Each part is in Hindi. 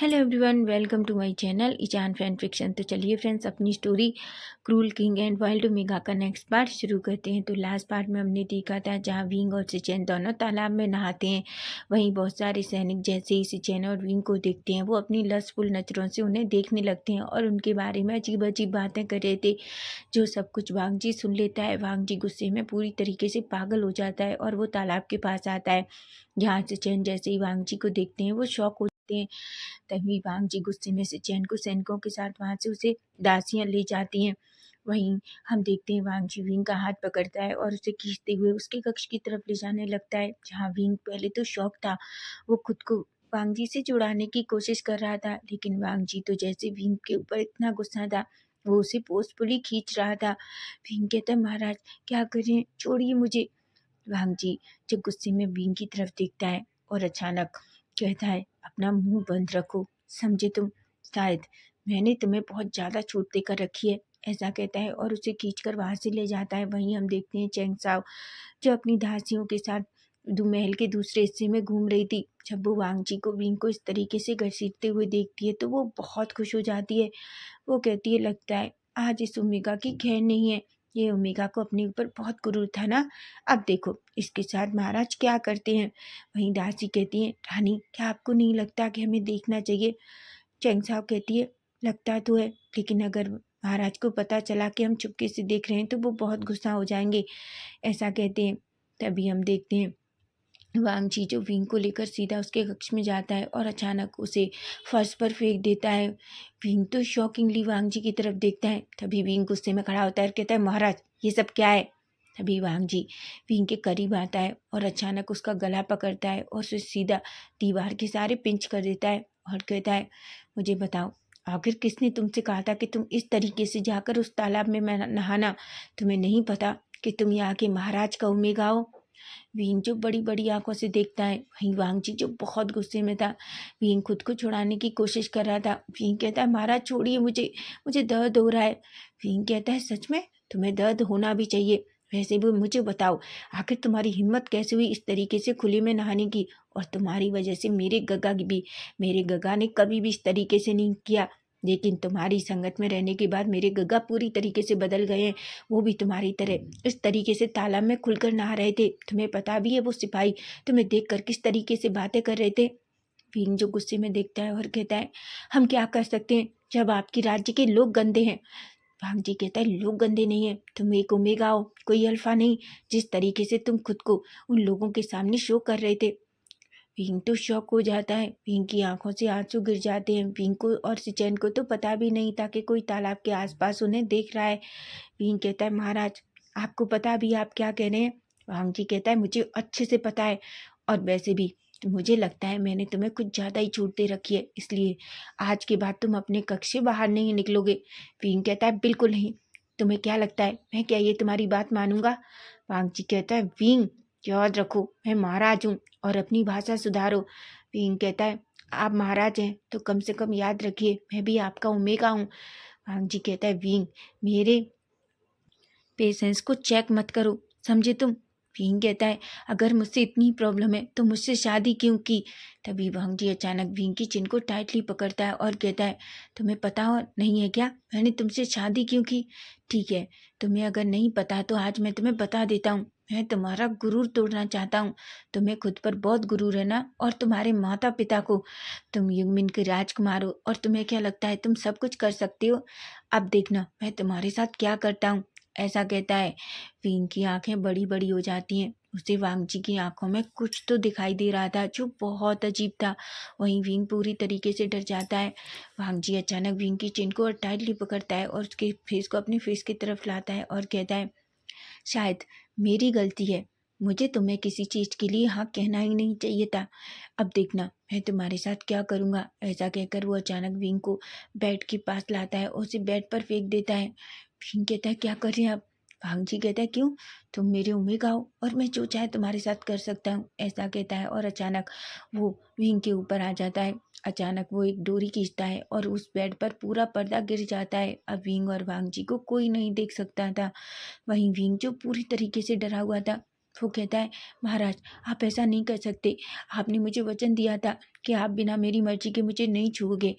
Hello everyone, welcome to my channel Ezaan fan fiction. तो चलिए फ्रेंड्स, अपनी story cruel king and wild omega का नेक्स्ट पार्ट शुरू करते हैं। तो लास्ट पार्ट में हमने देखा था जहां विंग और सिचेन दोनों तालाब में नहाते हैं। वहीं बहुत सारे सैनिक जैसे ही सिचेन और विंग को देखते हैं वो अपनी लस्टफुल नज़रों से उन्हें देखने लगते हैं और उनके बारे में अजीब अजीब बातें कर रहे थे, जो सब कुछ वांग जी सुन लेता है। वांग जी गुस्से में पूरी तरीके से पागल हो जाता है और वो तालाब के पास आता है। जहाँ सिचेन जैसे ही वांग जी को देखते हैं वो शॉक हो जाते हैं। तभी वांग जी गुस्से में सिचेन को सैनिकों के साथ वहां से उसे दासियां ले जाती हैं। वहीं हम देखते हैं वांग जी विंग का हाथ पकड़ता है और उसे खींचते हुए उसके कक्ष की तरफ ले जाने लगता है, जहाँ विंग पहले तो शौक था। वो खुद को वांग जी से जुड़ाने की कोशिश कर रहा था, लेकिन वांग जी तो जैसे विंग के ऊपर इतना गुस्सा था, वो उसे फोर्सफुली खींच रहा था। विंग कहता है, महाराज क्या करें, छोड़िए मुझे। वांग जी जब गुस्से में विंग की तरफ देखता है और अचानक कहता है, अपना मुंह बंद रखो, समझे तुम? शायद मैंने तुम्हें बहुत ज़्यादा छूट देकर रखी है, ऐसा कहता है और उसे खींचकर वहां से ले जाता है। वहीं हम देखते हैं चैंग साओ जो अपनी दासियों के साथ महल के दूसरे हिस्से में घूम रही थी। जब वो वांग जी को विंग को इस तरीके से घसीटते हुए देखती है तो वो बहुत खुश हो जाती है। वो कहती है, लगता है आज इस ओमेगा की खैर नहीं है। ये ओमेगा को अपने ऊपर बहुत गुरूर था ना, अब देखो इसके साथ महाराज क्या करते हैं। वहीं दासी कहती है, रानी क्या आपको नहीं लगता कि हमें देखना चाहिए? चैंग साहब कहती है, लगता तो है, लेकिन अगर महाराज को पता चला कि हम चुपके से देख रहे हैं तो वो बहुत गुस्सा हो जाएंगे, ऐसा कहते हैं। तभी हम देखते हैं वांग जी जो विंग को लेकर सीधा उसके कक्ष में जाता है और अचानक उसे फर्श पर फेंक देता है। विंग तो शॉकिंगली वांग जी की तरफ देखता है। तभी विंग गुस्से में खड़ा होता है और कहता है, महाराज ये सब क्या है? तभी वांग जी विंग के करीब आता है और अचानक उसका गला पकड़ता है और उसे सीधा दीवार के सहारे पिंच कर देता है और कहता है, मुझे बताओ, आखिर किसने तुमसे कहा था कि तुम इस तरीके से जाकर उस तालाब में नहाना? तुम्हें नहीं पता कि तुम यहाँ के महाराज का ओमेगा हो? विंग जो बड़ी बड़ी आंखों से देखता है। वहीं वांग जी जो बहुत गुस्से में था, विंग खुद को छुड़ाने की कोशिश कर रहा था। विंग कहता है, महाराज छोड़िए मुझे, मुझे दर्द हो रहा है। विंग कहता है, सच में? तुम्हें दर्द होना भी चाहिए। वैसे भी मुझे बताओ, आखिर तुम्हारी हिम्मत कैसे हुई इस तरीके से खुले में नहाने की? और तुम्हारी वजह से मेरे गगा ने कभी भी इस तरीके से नहीं किया, लेकिन तुम्हारी संगत में रहने के बाद मेरे गगा पूरी तरीके से बदल गए हैं। वो भी तुम्हारी तरह इस तरीके से तालाब में खुलकर नहा रहे थे। तुम्हें पता भी है वो सिपाही तुम्हें देखकर किस तरीके से बातें कर रहे थे? विंग जो गुस्से में देखता है और कहता है, हम क्या कर सकते हैं जब आपके राज्य के लोग गंदे हैं? वांग जी कहता है, लोग गंदे नहीं है, तुम एक ओमेगा हो, कोई अल्फा नहीं। जिस तरीके से तुम खुद को उन लोगों के सामने शो कर रहे थे। विंग तो शॉक हो जाता है। विंग की आंखों से आंसू गिर जाते हैं। विंग को और सिचेन को तो पता भी नहीं था कि कोई तालाब के आसपास उन्हें देख रहा है। विंग कहता है, महाराज आपको पता भी आप क्या कह रहे हैं? वांग जी कहता है, मुझे अच्छे से पता है, और वैसे भी तो मुझे लगता है मैंने तुम्हें कुछ ज़्यादा ही छूट दे रखी है, इसलिए आज के बाद तुम अपने कक्ष से बाहर नहीं निकलोगे। विंग कहता है, बिल्कुल नहीं। तुम्हें क्या लगता है मैं क्या ये तुम्हारी बात मानूंगा? वांग जी कहता है, विंग याद रखो मैं महाराज हूँ और अपनी भाषा सुधारो। विंग कहता है, आप महाराज हैं तो कम से कम याद रखिए मैं भी आपका ओमेगा हूँ। वांग जी कहता है, विंग मेरे पेशेंस को चेक मत करो, समझे तुम? विंग कहता है, अगर मुझसे इतनी प्रॉब्लम है तो मुझसे शादी क्यों की? तभी वांग जी अचानक विंग की चिन को टाइटली पकड़ता है और कहता है, तुम्हें पता हो नहीं है क्या मैंने तुमसे शादी क्यों की? ठीक है, तुम्हें अगर नहीं पता तो आज मैं तुम्हें बता देता हूँ। मैं तुम्हारा गुरूर तोड़ना चाहता हूँ। तुम्हें खुद पर बहुत गुरूर है ना, और तुम्हारे माता पिता को। तुम युगमिन के राजकुमार हो और तुम्हें क्या लगता है तुम सब कुछ कर सकते हो? अब देखना मैं तुम्हारे साथ क्या करता हूँ, ऐसा कहता है। विंग की आंखें बड़ी बड़ी हो जाती हैं। उसे वांग जी की आंखों में कुछ तो दिखाई दे रहा था जो बहुत अजीब था। वहीं विंग पूरी तरीके से डर जाता है। वांग जी अचानक विंग की चिन को टाइटली पकड़ता है और उसके फेस को अपने फेस की तरफ लाता है और कहता है, शायद मेरी गलती है, मुझे तुम्हें किसी चीज के लिए हाँ कहना ही नहीं चाहिए था। अब देखना मैं तुम्हारे साथ क्या करूँगा। ऐसा कहकर वो अचानक विंग को बेड के पास लाता है और उसे बेड पर फेंक देता है। विंग कहता है, क्या कर रहे हैं आप? भांग जी कहता है, क्यों, तुम मेरे ओमेगा हो और मैं जो चाहे तुम्हारे साथ कर सकता हूँ, ऐसा कहता है और अचानक वो विंग के ऊपर आ जाता है। अचानक वो एक डोरी खींचता है और उस बेड पर पूरा पर्दा गिर जाता है। अब विंग और वांग जी को कोई नहीं देख सकता था। वहीं विंग जो पूरी तरीके से डरा हुआ था, वो कहता है, महाराज आप ऐसा नहीं कर सकते, आपने मुझे वचन दिया था कि आप बिना मेरी मर्जी के मुझे नहीं छूओगे।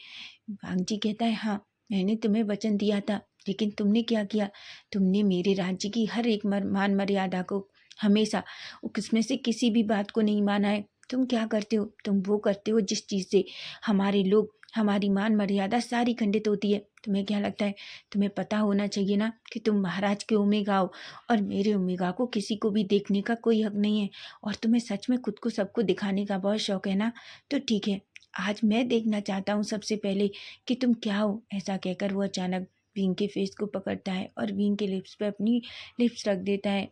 वांग जी कहता है, हाँ मैंने तुम्हें वचन दिया था, लेकिन तुमने क्या किया, तुमने मेरे राज्य की हर एक मान मर्यादा को हमेशा, उसमें से किसी भी बात को नहीं माना है। तुम क्या करते हो, तुम वो करते हो जिस चीज़ से हमारे लोग, हमारी मान मर्यादा सारी खंडित होती है। तुम्हें क्या लगता है, तुम्हें पता होना चाहिए ना कि तुम महाराज के ओमेगा हो, और मेरे ओमेगा को किसी को भी देखने का कोई हक नहीं है। और तुम्हें सच में खुद को सबको दिखाने का बहुत शौक है ना, तो ठीक है, आज मैं देखना चाहता हूँ सबसे पहले कि तुम क्या हो। ऐसा कहकर वो अचानक विंग के फेस को पकड़ता है और विंग के लिप्स पे अपनी लिप्स रख देता है।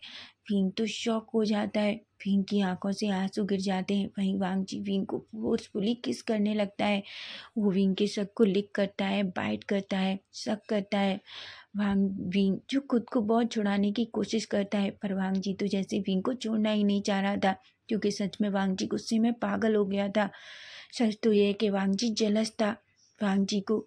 विंग तो शॉक हो जाता है, विंग की आंखों से आंसू गिर जाते हैं। वहीं वांग जी विंग को फोर्सफुली किस करने लगता है। वो विंग के शक को लिक करता है, बाइट करता है, शक करता है। वांग विंग जो खुद को बहुत छुड़ाने की कोशिश करता है, पर वांग जी तो जैसे विंग को छोड़ना ही नहीं चाह रहा था, क्योंकि सच में वांग जी गुस्से में पागल हो गया था। सच तो ये है कि वांग जी जेलस था। वांग जी को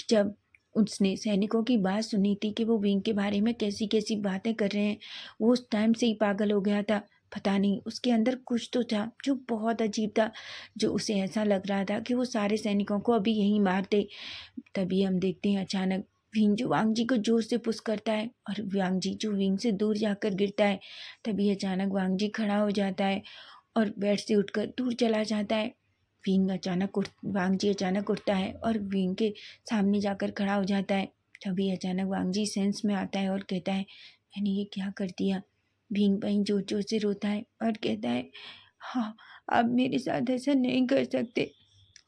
जब उसने सैनिकों की बात सुनी थी कि वो विंग के बारे में कैसी कैसी बातें कर रहे हैं, वो उस टाइम से ही पागल हो गया था। पता नहीं उसके अंदर कुछ तो था जो बहुत अजीब था, जो उसे ऐसा लग रहा था कि वो सारे सैनिकों को अभी यहीं मार दे। तभी हम देखते हैं अचानक विंग जो वांग जी को जोर से पुश करता है, और वांग जी जो विंग से दूर जाकर गिरता है। तभी अचानक वांग जी खड़ा हो जाता है और बेड से उठकर दूर चला जाता है। वांग जी अचानक उठता है और विंग के सामने जाकर खड़ा हो जाता है। तभी अचानक वांग जी सेंस में आता है और कहता है, मैंने ये क्या कर दिया। विंग वहीं जोर जोर से रोता है और कहता है, हाँ आप मेरे साथ ऐसा नहीं कर सकते,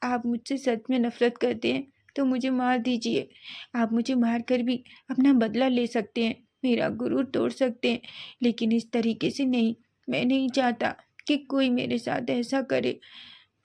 आप मुझसे सच में नफरत करते हैं तो मुझे मार दीजिए। आप मुझे मार कर भी अपना बदला ले सकते हैं, मेरा गुरूर तोड़ सकते हैं, लेकिन इस तरीके से नहीं। मैं नहीं चाहता कि कोई मेरे साथ ऐसा करे।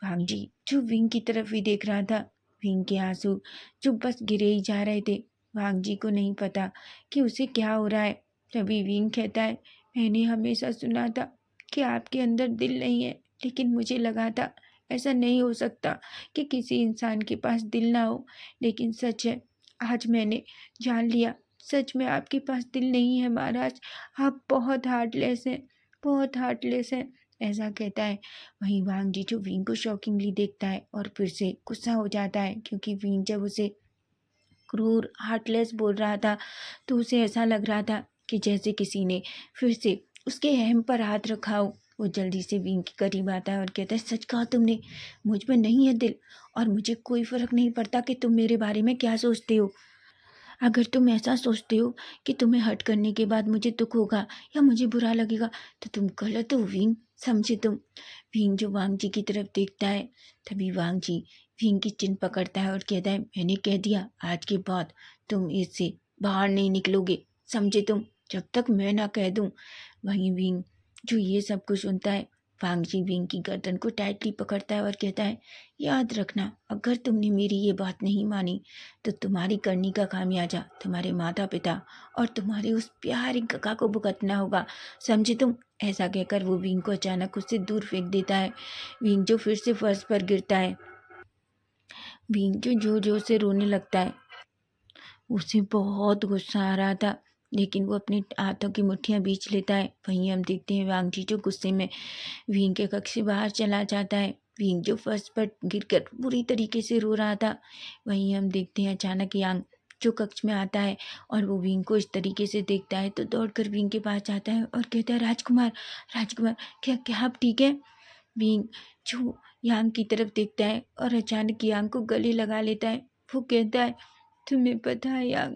वांग जी जो विंग की तरफ ही देख रहा था, विंग के आंसू जो बस गिरे ही जा रहे थे। वांग जी को नहीं पता कि उसे क्या हो रहा है। तभी विंग कहता है, मैंने हमेशा सुना था कि आपके अंदर दिल नहीं है, लेकिन मुझे लगा था ऐसा नहीं हो सकता कि किसी इंसान के पास दिल ना हो। लेकिन सच है, आज मैंने जान लिया, सच में आपके पास दिल नहीं है महाराज। आप बहुत हार्टलेस हैं, बहुत हार्टलेस हैं। ऐसा कहता है। वहीं वांग जी जो विंग को शॉकिंगली देखता है और फिर से गुस्सा हो जाता है, क्योंकि विंग जब उसे क्रूर हार्टलेस बोल रहा था तो उसे ऐसा लग रहा था कि जैसे किसी ने फिर से उसके अहम पर हाथ रखा हो। वो जल्दी से विंग के करीब आता है और कहता है, सच कहा तुमने, मुझ में नहीं है दिल, और मुझे कोई फर्क नहीं पड़ता कि तुम मेरे बारे में क्या सोचते हो। अगर तुम ऐसा सोचते हो कि तुम्हें हर्ट करने के बाद मुझे दुख होगा या मुझे बुरा लगेगा, तो तुम गलत हो विंग, समझे तुम। विंग जो वांग जी की तरफ देखता है, तभी वांग जी विंग की चिन पकड़ता है और कहता है, मैंने कह दिया, आज के बाद तुम इससे बाहर नहीं निकलोगे, समझे तुम, जब तक मैं ना कह दूं। वहीं विंग जो ये सब कुछ सुनता है, वांग जी विंग की गर्दन को टाइटली पकड़ता है और कहता है, याद रखना, अगर तुमने मेरी ये बात नहीं मानी तो तुम्हारी करनी का खामियाजा तुम्हारे माता पिता और तुम्हारे उस प्यारे कका को भुगतना होगा, समझे तुम। ऐसा कहकर वो विंग को अचानक उससे दूर फेंक देता है। विंग जो फिर से फर्श पर गिरता है। विंग जो जोर जोर से रोने लगता है। उसे बहुत गुस्सा आ रहा था, लेकिन वो अपने हाथों की मुट्ठियां बीच लेता है। वहीं हम देखते हैं वांग जी जो गुस्से में विंग के कक्ष से बाहर चला जाता है। विंग जो फर्श पर गिरकर बुरी तरीके से रो रहा था। वहीं हम देखते हैं अचानक यांग जो कक्ष में आता है और वो विंग को इस तरीके से देखता है तो दौड़कर विंग के पास जाता है और कहता है, राजकुमार, राजकुमार, क्या क्या आप ठीक है। विंग जो यांग की तरफ देखता है और अचानक यांग को गले लगा लेता है। वो कहता है, तुम्हें पता है यांग,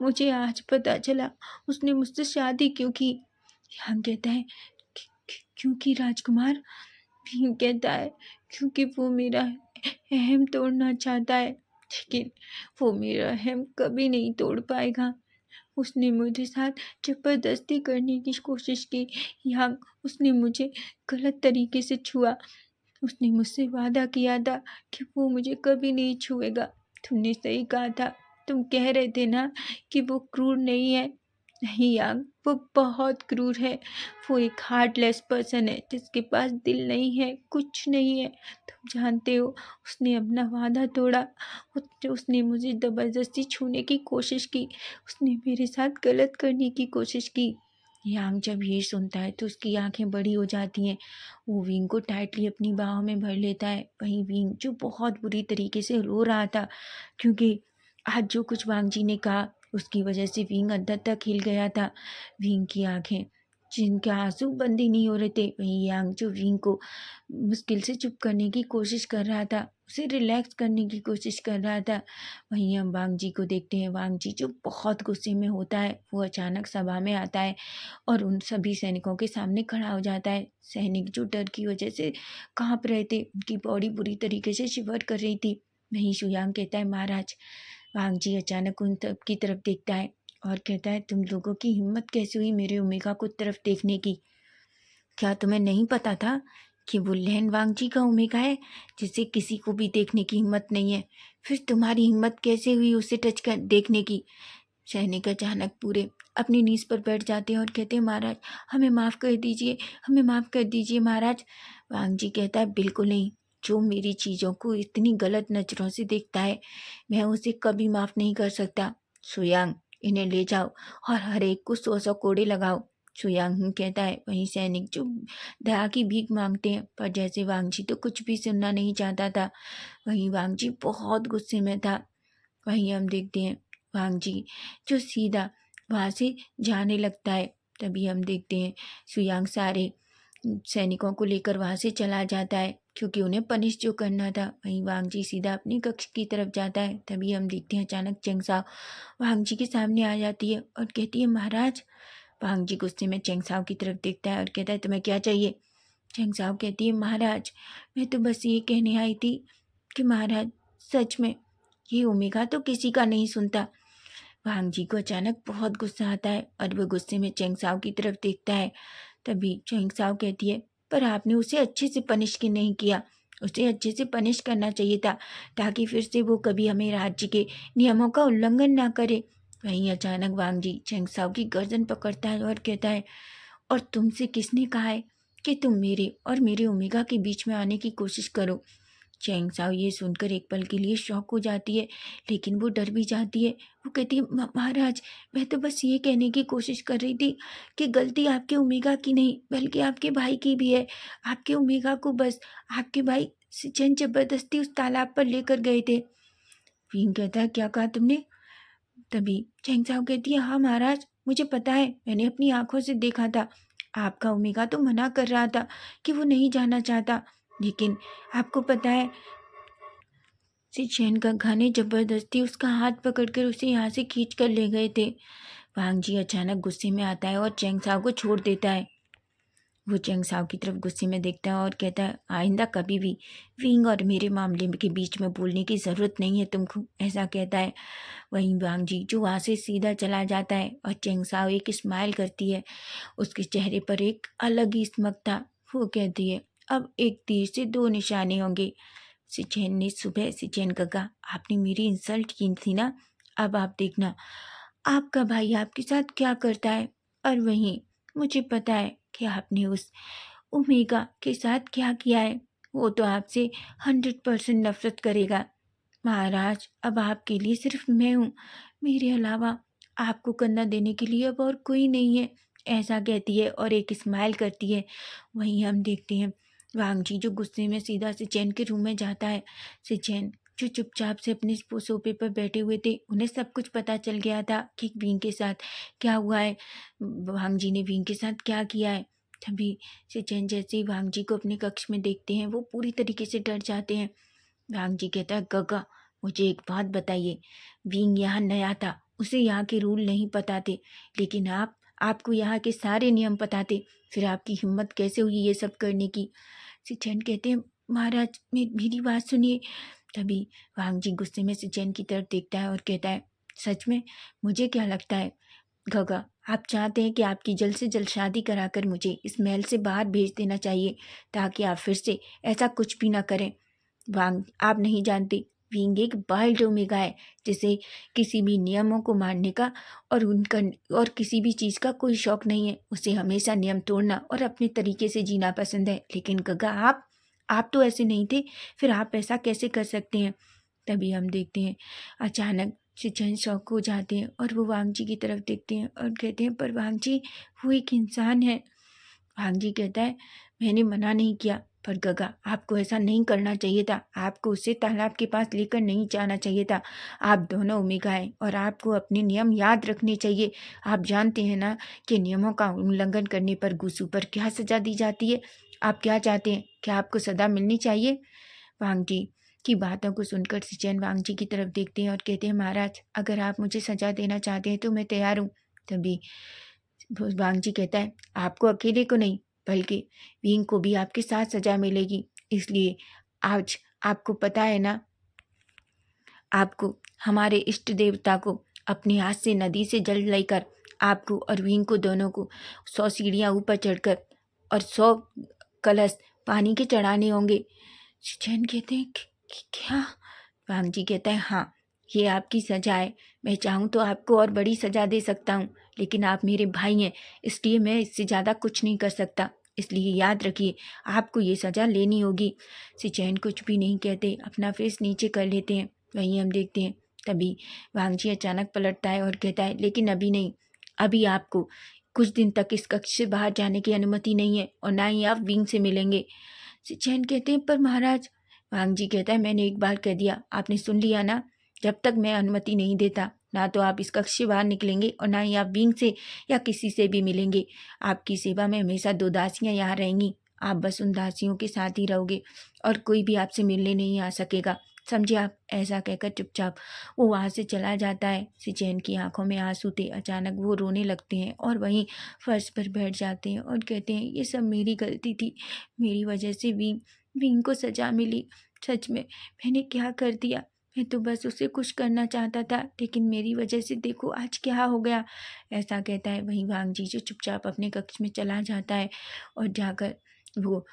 मुझे आज पता चला उसने मुझसे शादी क्यों की। यांग कहता है, क्योंकि राजकुमार। भीम कहता है, क्योंकि वो मेरा अहम तोड़ना चाहता है, लेकिन वो मेरा अहम कभी नहीं तोड़ पाएगा। उसने मुझे साथ जबरदस्ती करने की कोशिश की, या उसने मुझे गलत तरीके से छुआ। उसने मुझसे वादा किया था कि वो मुझे कभी नहीं छुएगा। तुमने सही कहा था, तुम कह रहे थे ना कि वो क्रूर नहीं है। नहीं यांग, वो बहुत क्रूर है। वो एक हार्टलेस पर्सन है जिसके पास दिल नहीं है, कुछ नहीं है। तुम जानते हो, उसने अपना वादा तोड़ा। उसने मुझे ज़बरदस्ती छूने की कोशिश की। उसने मेरे साथ गलत करने की कोशिश की। यांग जब ये सुनता है तो उसकी आंखें बड़ी हो जाती हैं। वो विंग को टाइटली अपनी बाहों में भर लेता है। वहीं विंग जो बहुत बुरी तरीके से रो रहा था, क्योंकि आज जो कुछ वांग जी ने कहा उसकी वजह से विंग अंदर तक हिल गया था। विंग की आंखें जिनके आंसू बंद ही नहीं हो रहे थे। वहीं यांग जो विंग को मुश्किल से चुप करने की कोशिश कर रहा था, उसे रिलैक्स करने की कोशिश कर रहा था। वहीं हम वांग जी को देखते हैं। वांग जी जो बहुत गुस्से में होता है, वो अचानक सभा में आता है और उन सभी सैनिकों के सामने खड़ा हो जाता है। सैनिक जो डर की वजह से कांप रहे थे, उनकी बॉडी बुरी तरीके से शिवर कर रही थी। वहीं शुयांग कहता है, महाराज। वांग जी अचानक उन सब की तरफ देखता है और कहता है, तुम लोगों की हिम्मत कैसे हुई मेरे ओमेगा को तरफ देखने की? क्या तुम्हें नहीं पता था कि वो लैन वांग जी का ओमेगा है, जिसे किसी को भी देखने की हिम्मत नहीं है? फिर तुम्हारी हिम्मत कैसे हुई उसे टच कर देखने की? सैनिक अचानक पूरे अपनी नीज पर बैठ जाते हैं और कहते हैं, महाराज हमें माफ़ कर दीजिए, हमें माफ़ कर दीजिए महाराज। वांग जी कहता है, बिल्कुल नहीं। जो मेरी चीज़ों को इतनी गलत नज़रों से देखता है, मैं उसे कभी माफ़ नहीं कर सकता। सुयांग, इन्हें ले जाओ और हर एक को 100 कोड़े लगाओ। सुयांग कहता है। वहीं सैनिक जो दया की भीख मांगते हैं, पर जैसे वांग जी तो कुछ भी सुनना नहीं चाहता था। वहीं वांग जी बहुत गुस्से में था। वहीं हम देखते हैं वांग जी जो सीधा वहाँ से जाने लगता है। तभी हम देखते हैं सुयांग सारे सैनिकों को लेकर वहाँ से चला जाता है, क्योंकि उन्हें पनिश जो करना था। वहीं वांग जी सीधा अपने कक्ष की तरफ जाता है। तभी हम देखते हैं अचानक चेंग साओ वांग जी के सामने आ जाती है और कहती है, महाराज। वांग जी गुस्से में चेंग साओ की तरफ देखता है और कहता है, तुम्हें क्या चाहिए? चेंग साओ कहती है, महाराज मैं तो बस ये कहने आई थी कि महाराज सच में ये ओमेगा तो किसी का नहीं सुनता। वांग जी को अचानक बहुत गुस्सा आता है और वह गुस्से में चेंग साओ की तरफ देखता है। तभी चेंग साओ कहती है, पर आपने उसे अच्छे से पनिश की नहीं किया। उसे अच्छे से पनिश करना चाहिए था, ताकि फिर से वो कभी हमें राज्य के नियमों का उल्लंघन ना करे। वहीं अचानक वांग जी चेंग साओ की गर्दन पकड़ता है और कहता है, और तुमसे किसने कहा है कि तुम मेरे और मेरे ओमेगा के बीच में आने की कोशिश करो? चैंग साओ ये सुनकर एक पल के लिए शॉक हो जाती है, लेकिन वो डर भी जाती है। वो कहती है, महाराज मैं तो बस ये कहने की कोशिश कर रही थी कि गलती आपके ओमेगा की नहीं, बल्कि आपके भाई की भी है। आपके ओमेगा को बस आपके भाई सिचेन जबरदस्ती उस तालाब पर लेकर गए थे। विंग कहता है, क्या कहा तुमने? तभी चैंग साओ कहती है, हाँ महाराज, मुझे पता है, मैंने अपनी आंखों से देखा था। आपका ओमेगा तो मना कर रहा था कि वो नहीं जाना चाहता, लेकिन आपको पता है सिचेन गंगा ने जबरदस्ती उसका हाथ पकड़कर उसे यहाँ से खींच कर ले गए थे। वांग जी अचानक गुस्से में आता है और चेंग साओ को छोड़ देता है। वो चेंग साओ की तरफ गुस्से में देखता है और कहता है, आइंदा कभी भी विंग और मेरे मामले के बीच में बोलने की ज़रूरत नहीं है तुमको, ऐसा कहता है। वहीं वांग जी जो वहाँ से सीधा चला जाता है और चेंग साओ एक स्माइल करती है। उसके चेहरे पर एक अलग ही चमक था। वो कहती है, अब एक तीर से दो निशाने होंगे। सिचेन ने सुबह सिचेन का कहा, आपने मेरी इंसल्ट की थी ना, अब आप देखना आपका भाई आपके साथ क्या करता है। और वहीं मुझे पता है कि आपने उस ओमेगा के साथ क्या किया है। वो तो आपसे 100% नफरत करेगा। महाराज अब आपके लिए सिर्फ मैं हूँ, मेरे अलावा आपको कंधा देने के लिए अब और कोई नहीं है, ऐसा कहती है और एक स्माइल करती है। वहीं हम देखते हैं वांग जी जो गुस्से में सीधा सिचेन के रूम में जाता है। सिचेन जो चुपचाप से अपने सोफे पर बैठे हुए थे, उन्हें सब कुछ पता चल गया था कि विंग के साथ क्या हुआ है, वांग जी ने विंग के साथ क्या किया है। तभी सिचेन जैसे ही वांग जी को अपने कक्ष में देखते हैं, वो पूरी तरीके से डर जाते हैं। वांग जी कहता है, गगा मुझे एक बात बताइए, विंग यहाँ नया था, उसे यहाँ के रूल नहीं पता थे, लेकिन आपको यहाँ के सारे नियम पता थे, फिर आपकी हिम्मत कैसे हुई ये सब करने की? सिचेन कहते हैं, महाराज मेरी बात सुनिए। तभी वांग जी गुस्से में सिचेन की तरफ देखता है और कहता है, सच में मुझे क्या लगता है गगा, आप चाहते हैं कि आपकी जल्द से जल्द शादी कराकर मुझे इस महल से बाहर भेज देना चाहिए, ताकि आप फिर से ऐसा कुछ भी ना करें। वांग आप नहीं जानते, विंग एक वाइल्ड ओमेगा है, जिसे किसी भी नियमों को मानने का और किसी भी चीज़ का कोई शौक नहीं है। उसे हमेशा नियम तोड़ना और अपने तरीके से जीना पसंद है। लेकिन गगा आप तो ऐसे नहीं थे, फिर आप ऐसा कैसे कर सकते हैं? तभी हम देखते हैं अचानक सिचन शॉक हो जाते हैं और वो वांग जी की तरफ देखते हैं और कहते हैं, पर वांग जी वो एक इंसान है। वांग जी कहता है, मैंने मना नहीं किया, पर गगा आपको ऐसा नहीं करना चाहिए था, आपको उसे तालाब के पास लेकर नहीं जाना चाहिए था। आप दोनों ओमेगा हैं और आपको अपने नियम याद रखने चाहिए। आप जानते हैं ना कि नियमों का उल्लंघन करने पर गुस्सू पर क्या सजा दी जाती है। आप क्या चाहते हैं, क्या आपको सजा मिलनी चाहिए? वांग जी की बातों को सुनकर सिचेन वांग जी की तरफ देखते हैं और कहते हैं, महाराज अगर आप मुझे सजा देना चाहते हैं तो मैं तैयार हूँ। तभी वांग जी कहता है, आपको अकेले को नहीं बल्कि विंग को भी आपके साथ सजा मिलेगी। इसलिए आज आपको पता है ना, आपको हमारे इष्ट देवता को अपने हाथ से नदी से जल लेकर आपको और विंग को दोनों को 100 सीढ़ियाँ ऊपर चढ़कर और 100 कलश पानी के चढ़ाने होंगे। जैन कहते हैं, क्या? वांग जी कहता है, हाँ, ये आपकी सजा है। मैं चाहूँ तो आपको और बड़ी सजा दे सकता हूँ, लेकिन आप मेरे भाई हैं, इसलिए मैं इससे ज़्यादा कुछ नहीं कर सकता। इसलिए याद रखिए, आपको ये सज़ा लेनी होगी। सिचैन कुछ भी नहीं कहते, अपना फेस नीचे कर लेते हैं। वहीं हम देखते हैं, तभी वांग जी अचानक पलटता है और कहता है, लेकिन अभी नहीं, अभी आपको कुछ दिन तक इस कक्ष से बाहर जाने की अनुमति नहीं है और ना ही आप विंग से मिलेंगे। सिचैन कहते हैं, पर महाराज। वांग जी कहता है, मैंने एक बार कह दिया, आपने सुन लिया ना। जब तक मैं अनुमति नहीं देता, ना तो आप इस कक्ष से बाहर निकलेंगे और ना ही आप विंग से या किसी से भी मिलेंगे। आपकी सेवा में हमेशा 2 दासियां यहाँ रहेंगी। आप बस उन दासियों के साथ ही रहोगे और कोई भी आपसे मिलने नहीं आ सकेगा, समझे आप? ऐसा कहकर चुपचाप वो वहाँ से चला जाता है। सिचैन की आंखों में आंसू थे। अचानक वो रोने लगते हैं और वहीं फर्श पर बैठ जाते हैं और कहते हैं, ये सब मेरी गलती थी, मेरी वजह से विंग विंग को सजा मिली। सच में मैंने क्या कर दिया? मैं तो बस उसे खुश करना चाहता था, लेकिन मेरी वजह से देखो आज क्या हो गया। ऐसा कहता है। वहीं वांग जी जो चुपचाप अपने कक्ष में चला जाता है और जाकर वो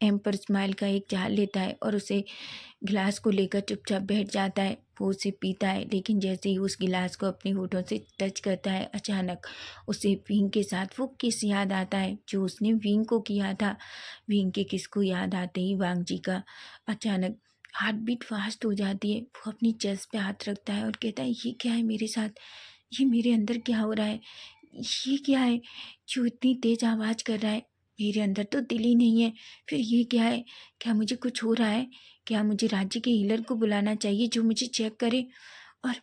एम्पर स्माइल का एक जार लेता है और उसे गिलास को लेकर चुपचाप बैठ जाता है। वो उसे पीता है, लेकिन जैसे ही उस गिलास को अपने होठों से टच करता है, अचानक उसे विंग के साथ वो किस याद आता है जो उसने विंग को किया था। विंग के किस को याद आते ही वांग जी का अचानक हार्ट बीट फास्ट हो जाती है। वो अपनी चेस्ट पे हाथ रखता है और कहता है, ये क्या है मेरे साथ? ये मेरे अंदर क्या हो रहा है? ये क्या है जो इतनी तेज आवाज़ कर रहा है? मेरे अंदर तो दिल ही नहीं है। फिर ये क्या है? क्या मुझे कुछ हो रहा है? क्या मुझे राज्य के हीलर को बुलाना चाहिए जो मुझे चेक करे? और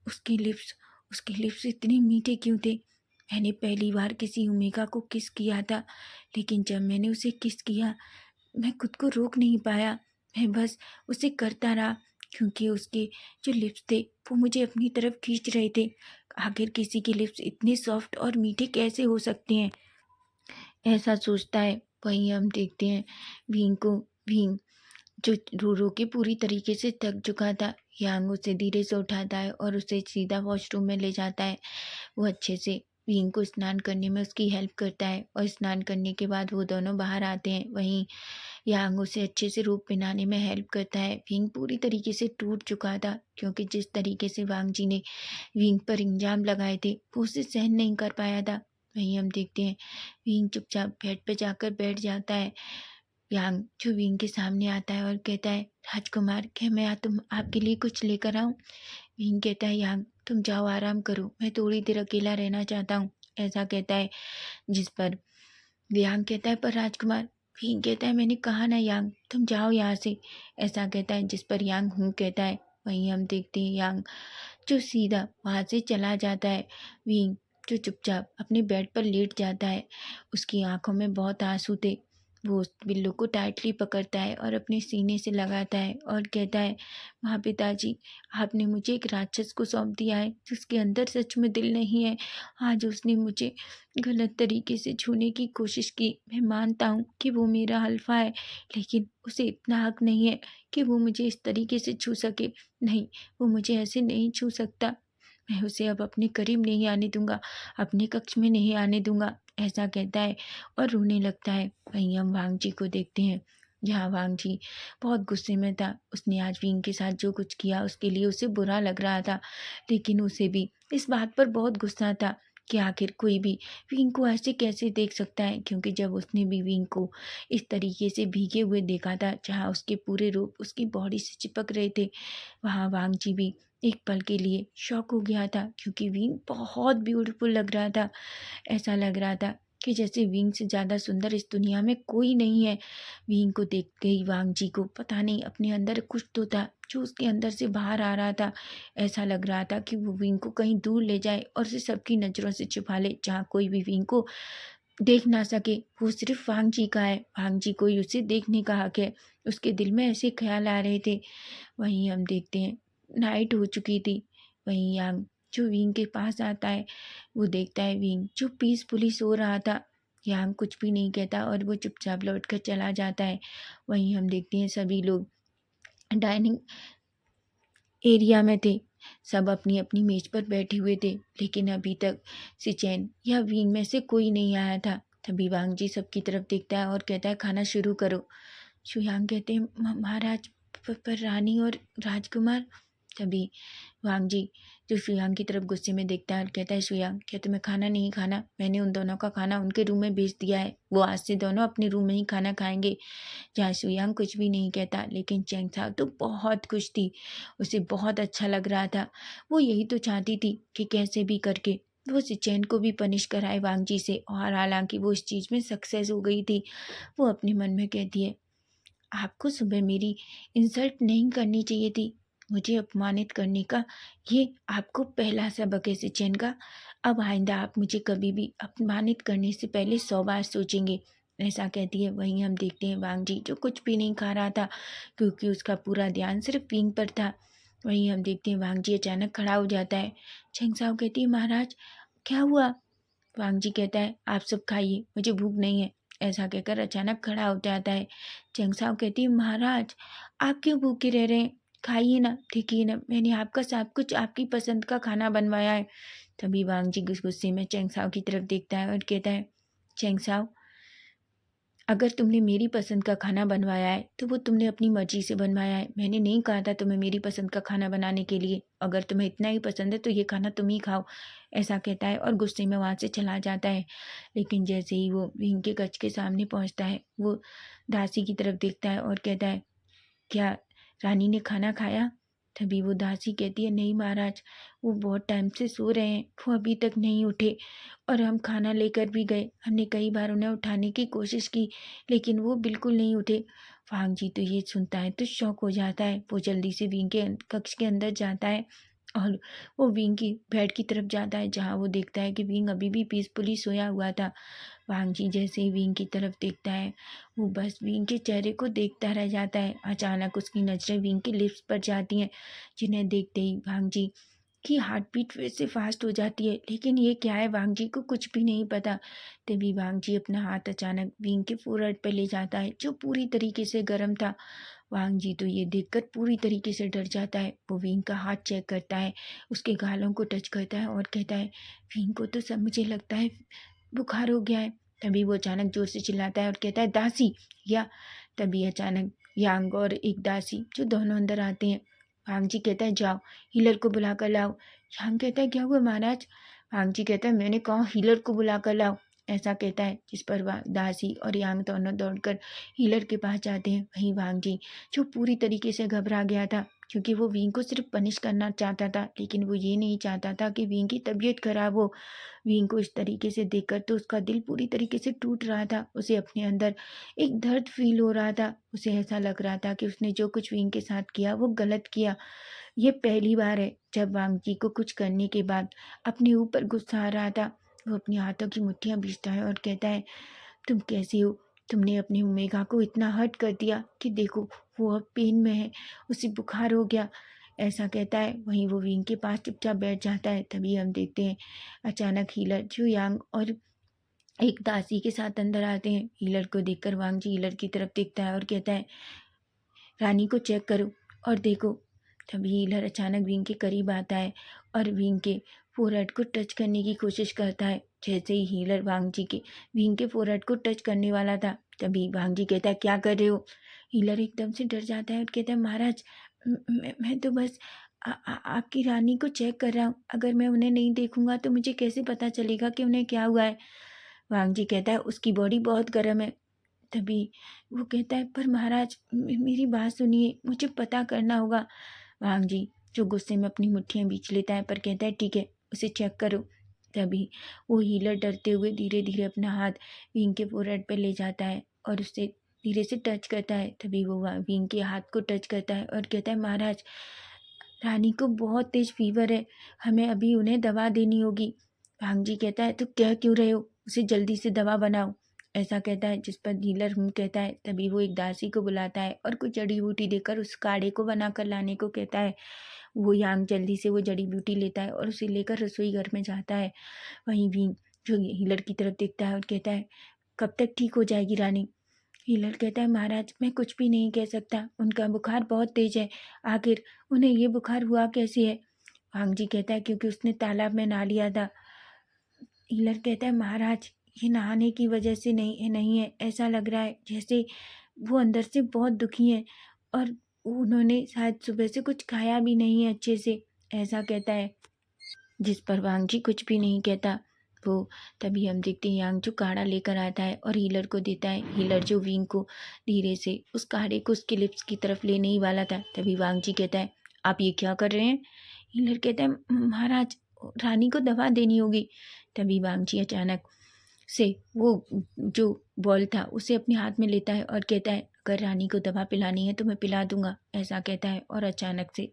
उसके लिप्स इतने मीठे क्यों थे? मैंने पहली बार किसी ओमेगा को किस किया था, लेकिन जब मैंने उसे किस किया, मैं खुद को रोक नहीं पाया। मैं बस उसे करता रहा, क्योंकि उसके जो लिप्स थे वो मुझे अपनी तरफ खींच रहे थे। आखिर किसी के लिप्स इतने सॉफ्ट और मीठे कैसे हो सकते हैं? ऐसा सोचता है। वहीं हम देखते हैं भीम को। भीम जो रो रो के पूरी तरीके से थक चुका था, यांग उसे धीरे से उठाता है और उसे सीधा वॉशरूम में ले जाता है। वो अच्छे से भीम को स्नान करने में उसकी हेल्प करता है और स्नान करने के बाद वो दोनों बाहर आते हैं। वहीं यांग उसे अच्छे से रूप पहनाने में हेल्प करता है। भीम पूरी तरीके से टूट चुका था, क्योंकि जिस तरीके से वांग जी ने विंग पर इंजाम लगाए थे वो उसे सहन नहीं कर पाया था। वहीं हम देखते हैं विंग चुपचाप बेड पे जाकर बैठ जाता है। यांग जो विंग के सामने आता है और कहता है, राजकुमार, क्या मैं तुम आपके लिए कुछ लेकर आऊं? विंग कहता है, यांग तुम जाओ आराम करो, मैं थोड़ी देर अकेला रहना चाहता हूँ। ऐसा कहता है, जिस पर यांग कहता है, पर राजकुमार। विंग कहता है, मैंने कहा ना यांग, तुम जाओ यहाँ से। ऐसा कहता है, जिस पर यांग हूँ कहता है। वहीं हम देखते हैं यांग जो सीधा वहाँ से चला जाता है। विंग जो चुपचाप अपने बेड पर लेट जाता है, उसकी आंखों में बहुत आंसू थे। वो उस बिल्लू को टाइटली पकड़ता है और अपने सीने से लगाता है और कहता है, महापिताजी, आपने मुझे एक राक्षस को सौंप दिया है जिसके अंदर सच में दिल नहीं है। आज उसने मुझे गलत तरीके से छूने की कोशिश की। मैं मानता हूँ कि वो मेरा हल्फा है, लेकिन उसे इतना हक नहीं है कि वो मुझे इस तरीके से छू सके। नहीं, वो मुझे ऐसे नहीं छू सकता। मैं उसे अब अपने करीब नहीं आने दूंगा, अपने कक्ष में नहीं आने दूंगा। ऐसा कहता है और रोने लगता है। वहीं हम वांग जी को देखते हैं, जहाँ वांग जी बहुत गुस्से में था। उसने आज विंग के साथ जो कुछ किया उसके लिए उसे बुरा लग रहा था, लेकिन उसे भी इस बात पर बहुत गुस्सा था कि आखिर कोई भी विंग को ऐसे कैसे देख सकता है, क्योंकि जब उसने भी विंग को इस तरीके से भीगे हुए देखा था, जहाँ उसके पूरे रूप उसकी बॉडी से चिपक रहे थे, वहाँ वांग जी भी एक पल के लिए शॉक हो गया था, क्योंकि विंग बहुत ब्यूटीफुल लग रहा था। ऐसा लग रहा था कि जैसे विंग से ज़्यादा सुंदर इस दुनिया में कोई नहीं है। विंग को देख के ही वांग जी को पता नहीं अपने अंदर कुछ तो था जो उसके अंदर से बाहर आ रहा था। ऐसा लग रहा था कि वो विंग को कहीं दूर ले जाए और उसे सबकी नज़रों से छुपा ले, जहाँ कोई भी विंग को देख ना सके। वो सिर्फ वांग जी का है, वांग जी को ही उसे देखने का हक है। उसके दिल में ऐसे ख्याल आ रहे थे। वहीं हम देखते हैं नाइट हो चुकी थी। वहीं यांग जो विंग के पास आता है, वो देखता है विंग जो पीसफुली सो रहा था। यांग कुछ भी नहीं कहता और वो चुपचाप लौट कर चला जाता है। वहीं हम देखते हैं सभी लोग डाइनिंग एरिया में थे। सब अपनी अपनी मेज पर बैठे हुए थे, लेकिन अभी तक सिचैन या विंग में से कोई नहीं आया था। तभी वांग जी सबकी तरफ देखता है और कहता है, खाना शुरू करो। शुयांग कहते हैं, महाराज, पर रानी और राजकुमार। तभी वांग जी जो शुयांग की तरफ गुस्से में देखता है और कहता है, शुयांग, क्या तुम्हें खाना नहीं खाना? मैंने उन दोनों का खाना उनके रूम में भेज दिया है। वो आज से दोनों अपने रूम में ही खाना खाएंगे। जहाँ शुयांग कुछ भी नहीं कहता, लेकिन चैंग साओ तो बहुत खुश थी। उसे बहुत अच्छा लग रहा था। वो यही तो चाहती थी कि कैसे भी करके वो सिचैन को भी पनिश कराए वांग जी से, और हालांकि वो इस चीज़ में सक्सेस हो गई थी। वो अपने मन में कहती है, आपको सुबह मेरी इंसल्ट नहीं करनी चाहिए थी। मुझे अपमानित करने का ये आपको पहला सबक है सिचैन का। अब आइंदा आप मुझे कभी भी अपमानित करने से पहले 100 बार सोचेंगे। ऐसा कहती है। वहीं हम देखते हैं वांग जी जो कुछ भी नहीं खा रहा था, क्योंकि उसका पूरा ध्यान सिर्फ विंग पर था। वहीं हम देखते हैं वांग जी अचानक खड़ा हो जाता है। चैंग साओ कहती है, महाराज क्या हुआ? वांग जी कहता है, आप सब खाइए, मुझे भूख नहीं है। ऐसा कहकर अचानक खड़ा हो जाता है। चैंग साओ कहती है, महाराज आप क्यों भूखे रह रहे हैं? खाइए ना, देखिए ना, मैंने आपका सब कुछ आपकी पसंद का खाना बनवाया है। तभी वांग जी गुस्से में चैंग साओ की तरफ देखता है और कहता है, चैंग साओ, अगर तुमने मेरी पसंद का खाना बनवाया है तो वो तुमने अपनी मर्जी से बनवाया है। मैंने नहीं कहा था तुम्हें मेरी पसंद का खाना बनाने के लिए। अगर तुम्हें इतना ही पसंद है तो ये खाना तुम ही खाओ। ऐसा कहता है और गुस्से में वहाँ से चला जाता है। लेकिन जैसे ही वो विंग के कक्ष के सामने पहुँचता है, वो दासी की तरफ देखता है और कहता है, क्या रानी ने खाना खाया? तभी वो दासी कहती है, नहीं महाराज, वो बहुत टाइम से सो रहे हैं, वो अभी तक नहीं उठे। और हम खाना लेकर भी गए, हमने कई बार उन्हें उठाने की कोशिश की, लेकिन वो बिल्कुल नहीं उठे। फांग जी तो ये सुनता है तो शौक हो जाता है। वो जल्दी से विंग के कक्ष के अंदर जाता है और वो विंग की बेड की तरफ जाता है, जहाँ वो देखता है कि विंग अभी भी पीसफुली सोया हुआ था। वांग जी जैसे ही विंग की तरफ देखता है, वो बस विंग के चेहरे को देखता रह जाता है। अचानक उसकी नज़रें विंग के लिप्स पर जाती हैं, जिन्हें देखते ही वांग जी की हार्ट बीट फिर से फास्ट हो जाती है। लेकिन ये क्या है, वांग जी को कुछ भी नहीं पता। तभी वांग जी अपना हाथ अचानक विंग के फोrehead पर ले जाता है, जो पूरी तरीके से गर्म था। वांग जी तो ये देखकर पूरी तरीके से डर जाता है। वो विंग का हाथ चेक करता है, उसके गालों को टच करता है और कहता है, विंग को तो सब मुझे लगता है बुखार हो गया है। तभी वो अचानक जोर से चिल्लाता है और कहता है, दासी! या तभी अचानक यांग और एक दासी जो दोनों अंदर आते हैं। वांग जी कहता है, जाओ हीलर को बुला कर लाओ। यांग कहता है, क्या हुआ महाराज? वांग जी कहता है, मैंने कहा हीलर को बुला कर लाओ। ऐसा कहता है, जिस पर दासी और यांग दोनों दौड़कर हीलर के पास जाते हैं। वहीं वांग जी जो पूरी तरीके से घबरा गया था, क्योंकि वो विंग को सिर्फ पनिश करना चाहता था, लेकिन वो ये नहीं चाहता था कि विंग की तबीयत खराब हो। विंग को इस तरीके से देखकर तो उसका दिल पूरी तरीके से टूट रहा था। उसे अपने अंदर एक दर्द फील हो रहा था। उसे ऐसा लग रहा था कि उसने जो कुछ विंग के साथ किया वो गलत किया। ये पहली बार है जब वांग जी को कुछ करने के बाद अपने ऊपर गुस्सा आ रहा था। वो अपने हाथों की मुट्ठियां बीचता है और कहता है, तुम कैसी हो? तुमने अपनी ओमेगा को इतना हर्ट कर दिया कि देखो वो अब पेन में है, उसे बुखार हो गया। ऐसा कहता है। वहीं वो विंग के पास चुपचाप बैठ जाता है। तभी हम देखते हैं अचानक हीलर जो यांग और एक दासी के साथ अंदर आते हैं। हीलर को देखकर वांग जी हीलर की तरफ देखता है और कहता है, रानी को चेक करो और देखो। तभी हीलर अचानक विंग के करीब आता है और विंग के फोरहेड को टच करने की कोशिश करता है। जैसे ही हीलर वांग जी के विंग के फोरहेड को टच करने वाला था, तभी वांग जी कहता है, क्या कर रहे हो? हीलर एकदम से डर जाता है और कहता है, महाराज, मैं तो बस आपकी रानी को चेक कर रहा हूँ। अगर मैं उन्हें नहीं देखूंगा तो मुझे कैसे पता चलेगा कि उन्हें क्या हुआ है? वांग जी कहता है, उसकी बॉडी बहुत गर्म है। तभी वो कहता है, पर महाराज मेरी बात सुनिए, मुझे पता करना होगा। वांग जी जो गुस्से में अपनी मुट्ठियाँ बींच लेता है पर कहता है ठीक है उसे चेक करो। तभी वो हीलर डरते हुए धीरे धीरे अपना हाथ विंग के फोरहेड पे ले जाता है और उससे धीरे से टच करता है। तभी वो विंग के हाथ को टच करता है और कहता है महाराज, रानी को बहुत तेज फीवर है, हमें अभी उन्हें दवा देनी होगी। भांग जी कहता है तो कह क्यों रहे हो, उसे जल्दी से दवा बनाओ, ऐसा कहता है। जिस पर डीलर कहता है। तभी वो एक दासी को बुलाता है और कुछ जड़ी बूटी देकर उस काढ़े को बनाकर लाने को कहता है। वो यांग जल्दी से वो जड़ी बूटी लेता है और उसे लेकर रसोई घर में जाता है। वहीं भी जो हीलर की तरफ देखता है और कहता है कब तक ठीक हो जाएगी रानी। हीलर कहता है महाराज मैं कुछ भी नहीं कह सकता, उनका बुखार बहुत तेज है, आखिर उन्हें ये बुखार हुआ कैसे है। भांग जी कहता है क्योंकि उसने तालाब में नहा लिया था। हीलर कहता है महाराज ये नहाने की वजह से नहीं है, ऐसा लग रहा है जैसे वो अंदर से बहुत दुखी हैं और उन्होंने शायद सुबह से कुछ खाया भी नहीं है अच्छे से, ऐसा कहता है। जिस पर वांग जी कुछ भी नहीं कहता। वो तभी हम देखते हैं यांग जो काढ़ा लेकर आता है और हीलर को देता है। हीलर जो विंग को धीरे से उस काढ़े को उसके लिप्स की तरफ लेने ही वाला था। तभी वांग जी कहता है आप ये क्या कर रहे हैं। हीलर कहता है महाराज रानी को दवा देनी होगी। तभी वांग जी अचानक से वो जो बॉल था उसे अपने हाथ में लेता है और कहता है अगर रानी को दवा पिलानी है तो मैं पिला दूंगा, ऐसा कहता है। और अचानक से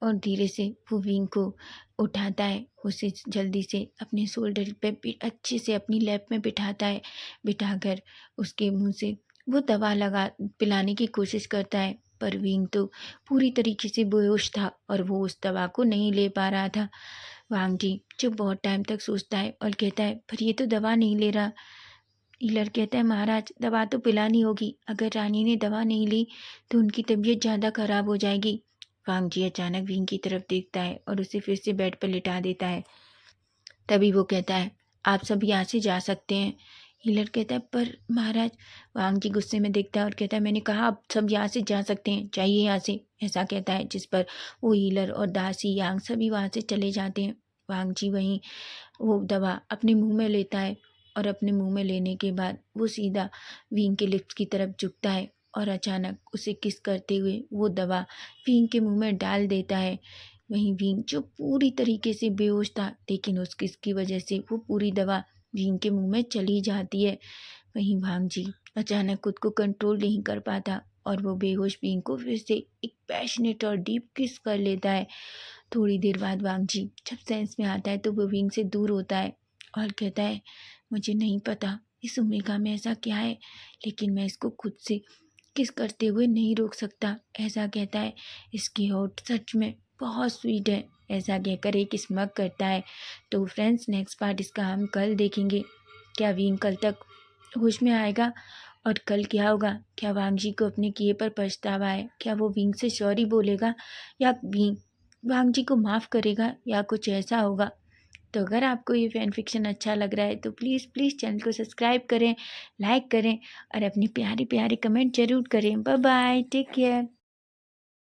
और धीरे से वो विंग को उठाता है, उसे जल्दी से अपने शोल्डर पे अच्छे से अपनी लैप में बिठाता है। बिठाकर उसके मुंह से वो दवा लगा पिलाने की कोशिश करता है पर विंग तो पूरी तरीके से बेहोश था और वो उस दवा को नहीं ले पा रहा था। वांग जी जो बहुत टाइम तक सोचता है और कहता है पर ये तो दवा नहीं ले रहा। हीलर कहता है महाराज दवा तो पिलानी होगी, अगर रानी ने दवा नहीं ली तो उनकी तबीयत ज़्यादा खराब हो जाएगी। वांग जी अचानक विंग की तरफ देखता है और उसे फिर से बेड पर लिटा देता है। तभी वो कहता है आप सब यहाँ से जा सकते हैं। हीलर कहता है पर महाराज। वांग जी गुस्से में देखता है और कहता है मैंने कहा आप सब यहाँ से जा सकते हैं, जाइए यहाँ से, ऐसा कहता है। जिस पर वो हीलर और दासी यांग सभी वहाँ से चले जाते हैं। वांग जी वहीं वो दवा अपने मुंह में लेता है और अपने मुंह में लेने के बाद वो सीधा विंग के लिप्स की तरफ झुकता है और अचानक उसे किस करते हुए वो दवा विंग के मुंह में डाल देता है। वहीं विंग जो पूरी तरीके से बेहोश था लेकिन उस किस की वजह से वो पूरी दवा विंग के मुंह में चली जाती है। वहीं भांग जी अचानक खुद को कंट्रोल नहीं कर पाता और वो बेहोश विंग को फिर से एक पैशनेट और डीप किस कर लेता है। थोड़ी देर बाद वांग जी जब सेंस में आता है तो वो विंग से दूर होता है और कहता है मुझे नहीं पता इस ओमेगा में ऐसा क्या है, लेकिन मैं इसको खुद से किस करते हुए नहीं रोक सकता, ऐसा कहता है। इसकी होठ सच में बहुत स्वीट है, ऐसा कहकर एक स्मग करता है। तो फ्रेंड्स नेक्स्ट पार्ट इसका हम कल देखेंगे। क्या विंग कल तक होश में आएगा और कल क्या होगा, क्या वांग जी को अपने किए पर पछतावा है, क्या वो विंग से सॉरी बोलेगा या विंग वांग जी को माफ़ करेगा या कुछ ऐसा होगा। तो अगर आपको ये फैन फिक्शन अच्छा लग रहा है तो प्लीज़ प्लीज़ चैनल को सब्सक्राइब करें, लाइक करें और अपनी प्यारी प्यारी कमेंट ज़रूर करें। Bye bye, take care.